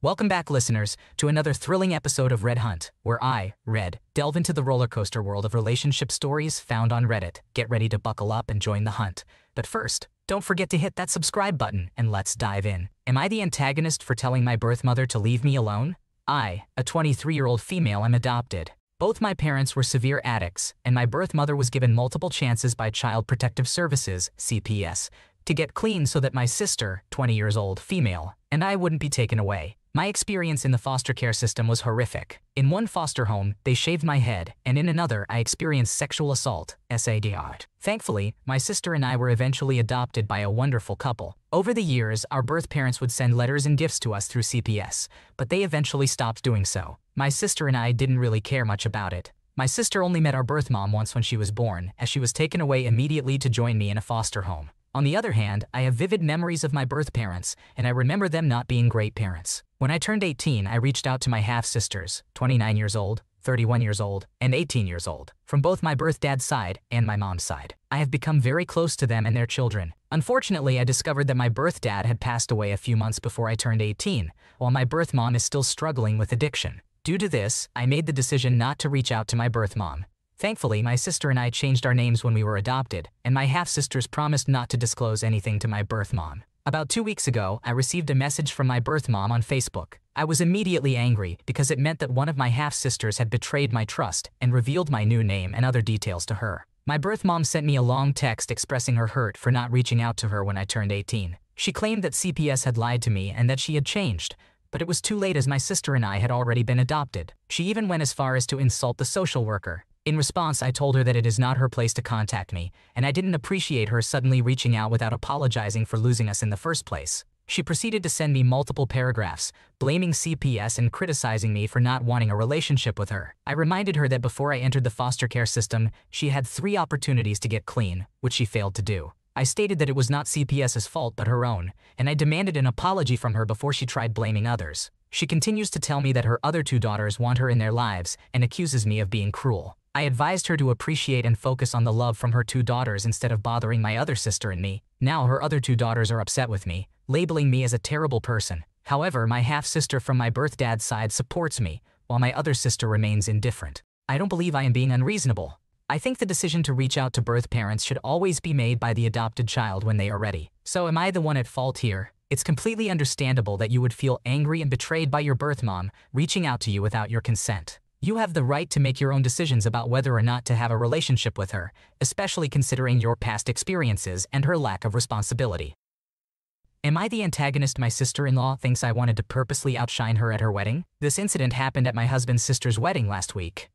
Welcome back, listeners, to another thrilling episode of Red Hunt, where I, Red, delve into the roller coaster world of relationship stories found on Reddit. Get ready to buckle up and join the hunt. But first, don't forget to hit that subscribe button and let's dive in. Am I the antagonist for telling my birth mother to leave me alone? I, a 23-year-old female, am adopted. Both my parents were severe addicts, and my birth mother was given multiple chances by Child Protective Services, CPS, to get clean so that my sister, 20 years old, female, and I wouldn't be taken away. My experience in the foster care system was horrific. In one foster home, they shaved my head, and in another, I experienced sexual assault, SADR. Thankfully, my sister and I were eventually adopted by a wonderful couple. Over the years, our birth parents would send letters and gifts to us through CPS, but they eventually stopped doing so. My sister and I didn't really care much about it. My sister only met our birth mom once when she was born, as she was taken away immediately to join me in a foster home. On the other hand, I have vivid memories of my birth parents, and I remember them not being great parents. When I turned 18, I reached out to my half-sisters, 29 years old, 31 years old, and 18 years old, from both my birth dad's side and my mom's side. I have become very close to them and their children. Unfortunately, I discovered that my birth dad had passed away a few months before I turned 18, while my birth mom is still struggling with addiction. Due to this, I made the decision not to reach out to my birth mom. Thankfully, my sister and I changed our names when we were adopted, and my half-sisters promised not to disclose anything to my birth mom. About 2 weeks ago, I received a message from my birth mom on Facebook. I was immediately angry because it meant that one of my half-sisters had betrayed my trust and revealed my new name and other details to her. My birth mom sent me a long text expressing her hurt for not reaching out to her when I turned 18. She claimed that CPS had lied to me and that she had changed, but it was too late as my sister and I had already been adopted. She even went as far as to insult the social worker. In response, I told her that it is not her place to contact me, and I didn't appreciate her suddenly reaching out without apologizing for losing us in the first place. She proceeded to send me multiple paragraphs, blaming CPS and criticizing me for not wanting a relationship with her. I reminded her that before I entered the foster care system, she had 3 opportunities to get clean, which she failed to do. I stated that it was not CPS's fault but her own, and I demanded an apology from her before she tried blaming others. She continues to tell me that her other 2 daughters want her in their lives and accuses me of being cruel. I advised her to appreciate and focus on the love from her 2 daughters instead of bothering my other sister and me. Now her other 2 daughters are upset with me, labeling me as a terrible person. However, my half-sister from my birth dad's side supports me, while my other sister remains indifferent. I don't believe I am being unreasonable. I think the decision to reach out to birth parents should always be made by the adopted child when they are ready. So am I the one at fault here? It's completely understandable that you would feel angry and betrayed by your birth mom reaching out to you without your consent. You have the right to make your own decisions about whether or not to have a relationship with her, especially considering your past experiences and her lack of responsibility. Am I the antagonist my sister-in-law thinks I wanted to purposely outshine her at her wedding? This incident happened at my husband's sister's wedding last week.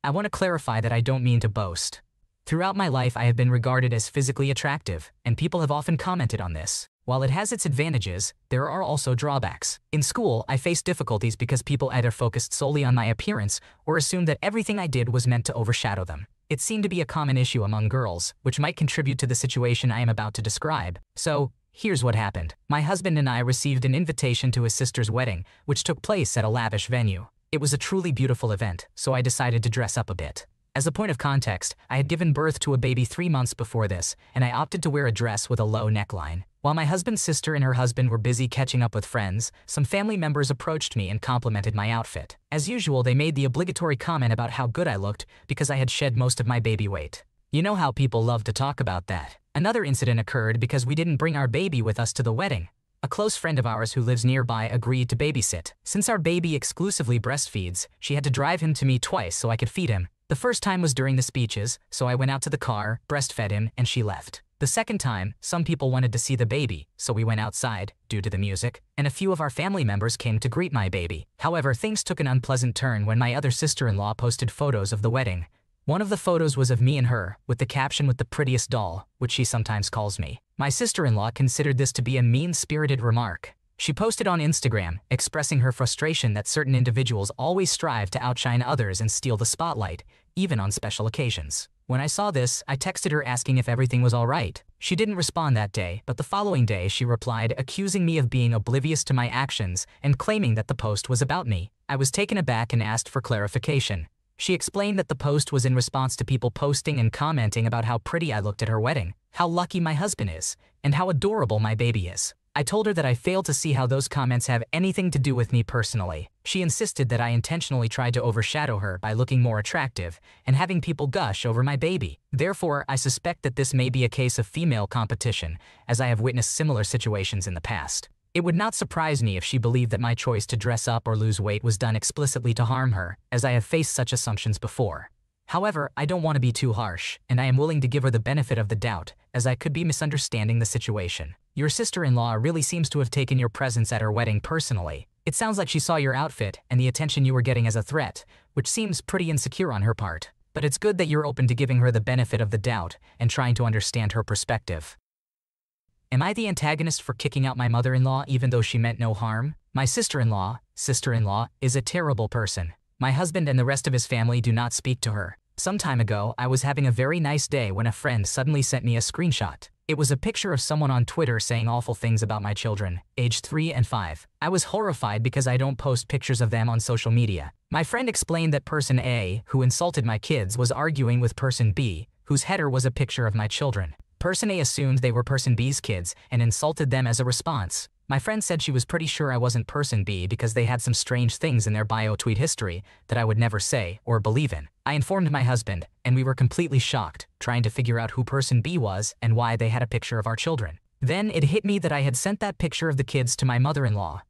I want to clarify that I don't mean to boast. Throughout my life, I have been regarded as physically attractive, and people have often commented on this. While it has its advantages, there are also drawbacks. In school, I faced difficulties because people either focused solely on my appearance or assumed that everything I did was meant to overshadow them. It seemed to be a common issue among girls, which might contribute to the situation I am about to describe. So, here's what happened. My husband and I received an invitation to his sister's wedding, which took place at a lavish venue. It was a truly beautiful event, so I decided to dress up a bit. As a point of context, I had given birth to a baby 3 months before this, and I opted to wear a dress with a low neckline. While my husband's sister and her husband were busy catching up with friends, some family members approached me and complimented my outfit. As usual, they made the obligatory comment about how good I looked because I had shed most of my baby weight. You know how people love to talk about that. Another incident occurred because we didn't bring our baby with us to the wedding. A close friend of ours who lives nearby agreed to babysit. Since our baby exclusively breastfeeds, she had to drive him to me twice so I could feed him. The first time was during the speeches, so I went out to the car, breastfed him, and she left. The second time, some people wanted to see the baby, so we went outside, due to the music, and a few of our family members came to greet my baby. However, things took an unpleasant turn when my other sister-in-law posted photos of the wedding. One of the photos was of me and her, with the caption "with the prettiest doll," which she sometimes calls me. My sister-in-law considered this to be a mean-spirited remark. She posted on Instagram, expressing her frustration that certain individuals always strive to outshine others and steal the spotlight, even on special occasions. When I saw this, I texted her asking if everything was all right. She didn't respond that day, but the following day she replied, accusing me of being oblivious to my actions and claiming that the post was about me. I was taken aback and asked for clarification. She explained that the post was in response to people posting and commenting about how pretty I looked at her wedding, how lucky my husband is, and how adorable my baby is. I told her that I failed to see how those comments have anything to do with me personally. She insisted that I intentionally tried to overshadow her by looking more attractive and having people gush over my baby. Therefore, I suspect that this may be a case of female competition, as I have witnessed similar situations in the past. It would not surprise me if she believed that my choice to dress up or lose weight was done explicitly to harm her, as I have faced such assumptions before. However, I don't want to be too harsh, and I am willing to give her the benefit of the doubt, as I could be misunderstanding the situation. Your sister-in-law really seems to have taken your presence at her wedding personally. It sounds like she saw your outfit and the attention you were getting as a threat, which seems pretty insecure on her part. But it's good that you're open to giving her the benefit of the doubt and trying to understand her perspective. Am I the antagonist for kicking out my mother-in-law even though she meant no harm? My sister-in-law is a terrible person. My husband and the rest of his family do not speak to her. Some time ago, I was having a very nice day when a friend suddenly sent me a screenshot. It was a picture of someone on Twitter saying awful things about my children, aged 3 and 5. I was horrified because I don't post pictures of them on social media. My friend explained that person A, who insulted my kids, was arguing with person B, whose header was a picture of my children. Person A assumed they were person B's kids and insulted them as a response. My friend said she was pretty sure I wasn't person B because they had some strange things in their bio tweet history that I would never say or believe in. I informed my husband, and we were completely shocked, trying to figure out who person B was and why they had a picture of our children. Then it hit me that I had sent that picture of the kids to my mother-in-law,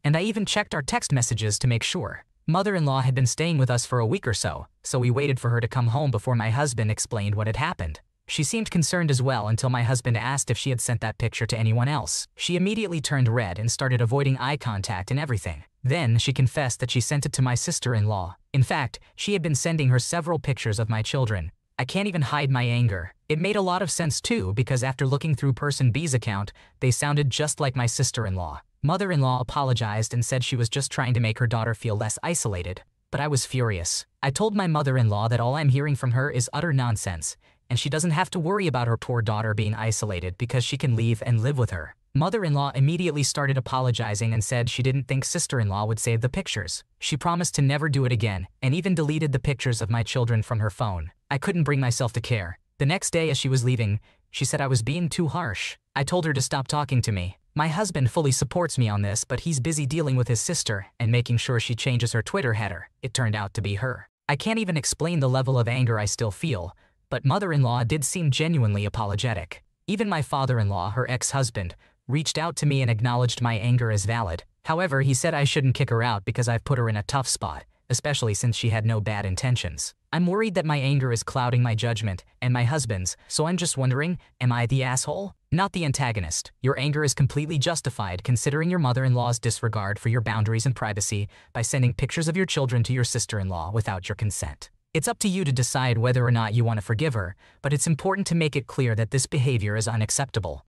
and I even checked our text messages to make sure. Mother-in-law had been staying with us for a week or so we waited for her to come home before my husband explained what had happened. She seemed concerned as well until my husband asked if she had sent that picture to anyone else. She immediately turned red and started avoiding eye contact and everything. Then she confessed that she sent it to my sister-in-law. In fact, she had been sending her several pictures of my children. I can't even hide my anger. It made a lot of sense too, because after looking through person B's account, they sounded just like my sister-in-law. Mother-in-law apologized and said she was just trying to make her daughter feel less isolated. But I was furious. I told my mother-in-law that all I'm hearing from her is utter nonsense, and she doesn't have to worry about her poor daughter being isolated because she can leave and live with her. Mother-in-law immediately started apologizing and said she didn't think sister-in-law would save the pictures. She promised to never do it again, and even deleted the pictures of my children from her phone. I couldn't bring myself to care. The next day as she was leaving, she said I was being too harsh. I told her to stop talking to me. My husband fully supports me on this, but he's busy dealing with his sister and making sure she changes her Twitter header. It turned out to be her. I can't even explain the level of anger I still feel, but mother-in-law did seem genuinely apologetic. Even my father-in-law, her ex-husband, reached out to me and acknowledged my anger as valid. However, he said I shouldn't kick her out because I've put her in a tough spot, especially since she had no bad intentions. I'm worried that my anger is clouding my judgment and my husband's, so I'm just wondering, am I the asshole? Not the antagonist. Your anger is completely justified considering your mother-in-law's disregard for your boundaries and privacy by sending pictures of your children to your sister-in-law without your consent. It's up to you to decide whether or not you want to forgive her, but it's important to make it clear that this behavior is unacceptable.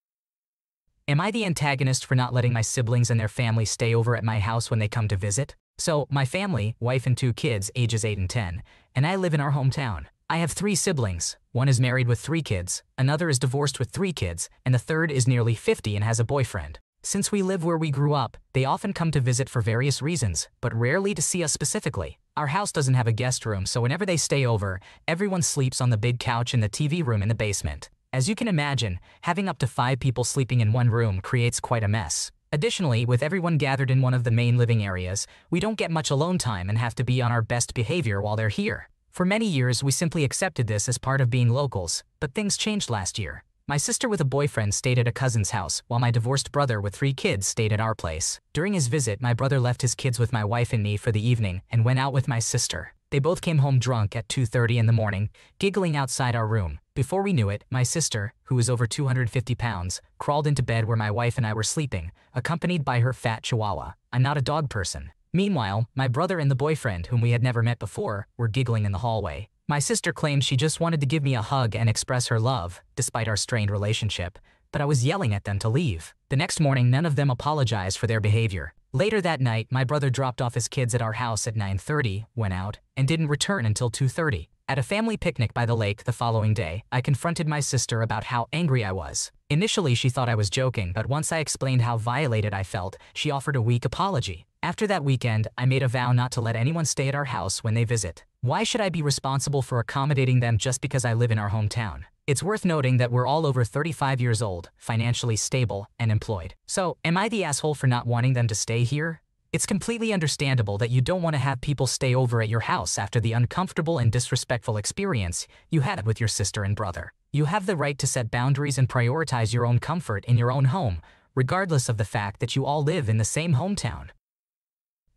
Am I the antagonist for not letting my siblings and their family stay over at my house when they come to visit? So, my family, wife and 2 kids, ages 8 and 10, and I live in our hometown. I have 3 siblings. One is married with 3 kids, another is divorced with 3 kids, and the third is nearly 50 and has a boyfriend. Since we live where we grew up, they often come to visit for various reasons, but rarely to see us specifically. Our house doesn't have a guest room, so whenever they stay over, everyone sleeps on the big couch in the TV room in the basement. As you can imagine, having up to 5 people sleeping in one room creates quite a mess. Additionally, with everyone gathered in one of the main living areas, we don't get much alone time and have to be on our best behavior while they're here. For many years, we simply accepted this as part of being locals, but things changed last year. My sister with a boyfriend stayed at a cousin's house, while my divorced brother with 3 kids stayed at our place. During his visit, my brother left his kids with my wife and me for the evening and went out with my sister. They both came home drunk at 2:30 in the morning, giggling outside our room. Before we knew it, my sister, who was over 250 pounds, crawled into bed where my wife and I were sleeping, accompanied by her fat chihuahua. I'm not a dog person. Meanwhile, my brother and the boyfriend, whom we had never met before, were giggling in the hallway. My sister claimed she just wanted to give me a hug and express her love, despite our strained relationship, but I was yelling at them to leave. The next morning, none of them apologized for their behavior. Later that night, my brother dropped off his kids at our house at 9:30, went out, and didn't return until 2:30. At a family picnic by the lake the following day, I confronted my sister about how angry I was. Initially, she thought I was joking, but once I explained how violated I felt, she offered a weak apology. After that weekend, I made a vow not to let anyone stay at our house when they visit. Why should I be responsible for accommodating them just because I live in our hometown? It's worth noting that we're all over 35 years old, financially stable, and employed. So, am I the asshole for not wanting them to stay here? It's completely understandable that you don't want to have people stay over at your house after the uncomfortable and disrespectful experience you had with your sister and brother. You have the right to set boundaries and prioritize your own comfort in your own home, regardless of the fact that you all live in the same hometown.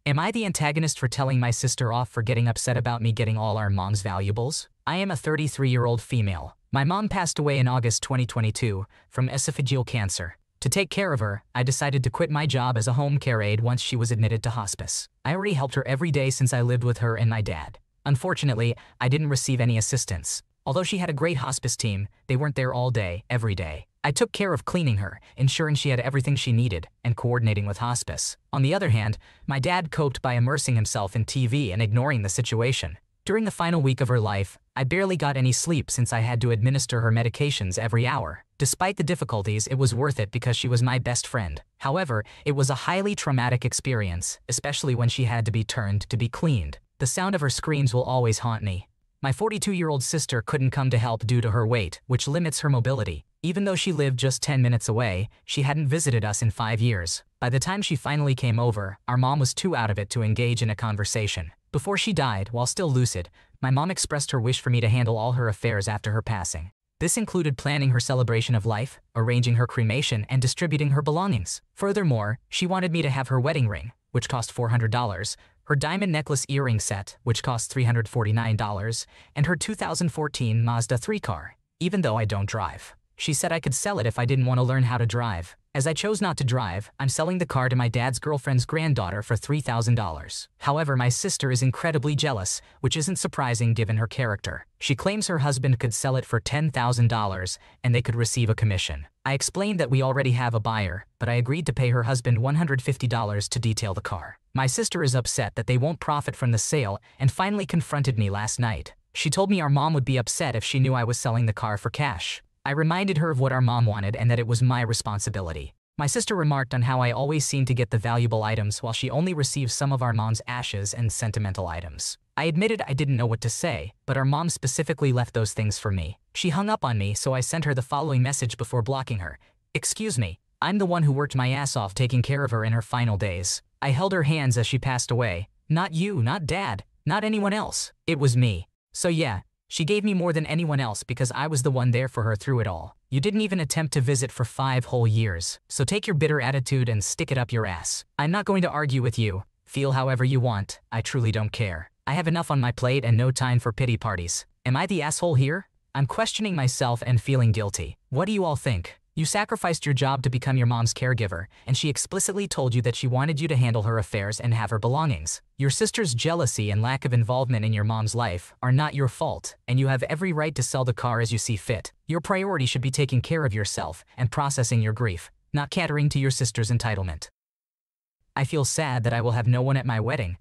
Am I the antagonist for telling my sister off for getting upset about me getting all our mom's valuables? I am a 33-year-old female. My mom passed away in August 2022 from esophageal cancer. To take care of her, I decided to quit my job as a home care aide once she was admitted to hospice. I already helped her every day since I lived with her and my dad. Unfortunately, I didn't receive any assistance. Although she had a great hospice team, they weren't there all day, every day. I took care of cleaning her, ensuring she had everything she needed, and coordinating with hospice. On the other hand, my dad coped by immersing himself in TV and ignoring the situation. During the final week of her life, I barely got any sleep since I had to administer her medications every hour. Despite the difficulties, it was worth it because she was my best friend. However, it was a highly traumatic experience, especially when she had to be turned to be cleaned. The sound of her screams will always haunt me. My 42-year-old sister couldn't come to help due to her weight, which limits her mobility. Even though she lived just 10 minutes away, she hadn't visited us in 5 years. By the time she finally came over, our mom was too out of it to engage in a conversation. Before she died, while still lucid, my mom expressed her wish for me to handle all her affairs after her passing. This included planning her celebration of life, arranging her cremation, and distributing her belongings. Furthermore, she wanted me to have her wedding ring, which cost $400, her diamond necklace earring set, which cost $349, and her 2014 Mazda 3 car, even though I don't drive. She said I could sell it if I didn't want to learn how to drive. As I chose not to drive, I'm selling the car to my dad's girlfriend's granddaughter for $3,000. However, my sister is incredibly jealous, which isn't surprising given her character. She claims her husband could sell it for $10,000 and they could receive a commission. I explained that we already have a buyer, but I agreed to pay her husband $150 to detail the car. My sister is upset that they won't profit from the sale and finally confronted me last night. She told me our mom would be upset if she knew I was selling the car for cash. I reminded her of what our mom wanted and that it was my responsibility. My sister remarked on how I always seem to get the valuable items while she only receives some of our mom's ashes and sentimental items. I admitted I didn't know what to say, but our mom specifically left those things for me. She hung up on me, so I sent her the following message before blocking her. "Excuse me, I'm the one who worked my ass off taking care of her in her final days. I held her hands as she passed away. Not you, not dad, not anyone else. It was me. So yeah, she gave me more than anyone else because I was the one there for her through it all. You didn't even attempt to visit for 5 whole years. So take your bitter attitude and stick it up your ass. I'm not going to argue with you. Feel however you want. I truly don't care. I have enough on my plate and no time for pity parties. Am I the asshole here? I'm questioning myself and feeling guilty. What do you all think? You sacrificed your job to become your mom's caregiver, and she explicitly told you that she wanted you to handle her affairs and have her belongings. Your sister's jealousy and lack of involvement in your mom's life are not your fault, and you have every right to sell the car as you see fit. Your priority should be taking care of yourself and processing your grief, not catering to your sister's entitlement. I feel sad that I will have no one at my wedding.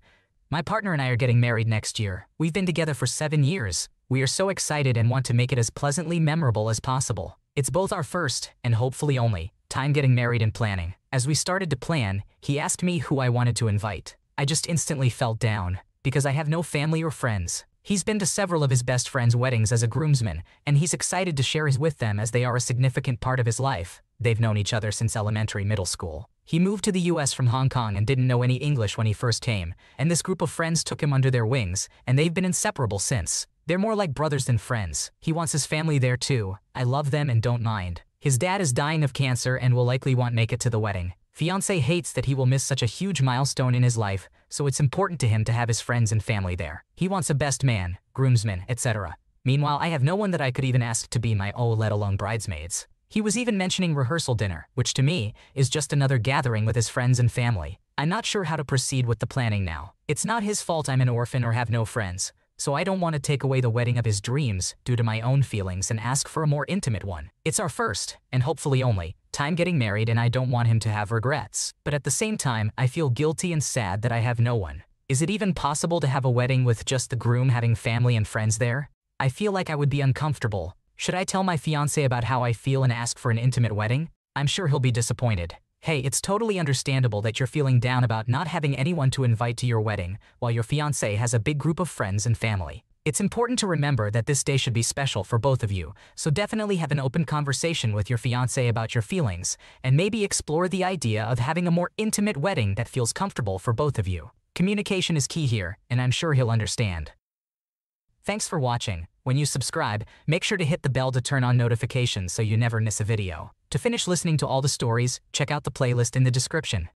My partner and I are getting married next year. We've been together for 7 years. We are so excited and want to make it as pleasantly memorable as possible. It's both our first, and hopefully only, time getting married and planning. As we started to plan, he asked me who I wanted to invite. I just instantly felt down, because I have no family or friends. He's been to several of his best friends' weddings as a groomsman, and he's excited to share his with them as they are a significant part of his life. They've known each other since middle school. He moved to the US from Hong Kong and didn't know any English when he first came, and this group of friends took him under their wings, and they've been inseparable since. They're more like brothers than friends. He wants his family there too. I love them and don't mind. His dad is dying of cancer and will likely won't make it to the wedding. Fiancé hates that he will miss such a huge milestone in his life, so it's important to him to have his friends and family there. He wants a best man, groomsman, etc. Meanwhile, I have no one that I could even ask to be my let alone bridesmaids. He was even mentioning rehearsal dinner, which to me is just another gathering with his friends and family. I'm not sure how to proceed with the planning now. It's not his fault I'm an orphan or have no friends, so I don't want to take away the wedding of his dreams due to my own feelings and ask for a more intimate one. It's our first, and hopefully only, time getting married, and I don't want him to have regrets. But at the same time, I feel guilty and sad that I have no one. Is it even possible to have a wedding with just the groom having family and friends there? I feel like I would be uncomfortable. Should I tell my fiancé about how I feel and ask for an intimate wedding? I'm sure he'll be disappointed. Hey, it's totally understandable that you're feeling down about not having anyone to invite to your wedding while your fiancé has a big group of friends and family. It's important to remember that this day should be special for both of you, so definitely have an open conversation with your fiancé about your feelings, and maybe explore the idea of having a more intimate wedding that feels comfortable for both of you. Communication is key here, and I'm sure he'll understand. Thanks for watching. When you subscribe, make sure to hit the bell to turn on notifications so you never miss a video. To finish listening to all the stories, check out the playlist in the description.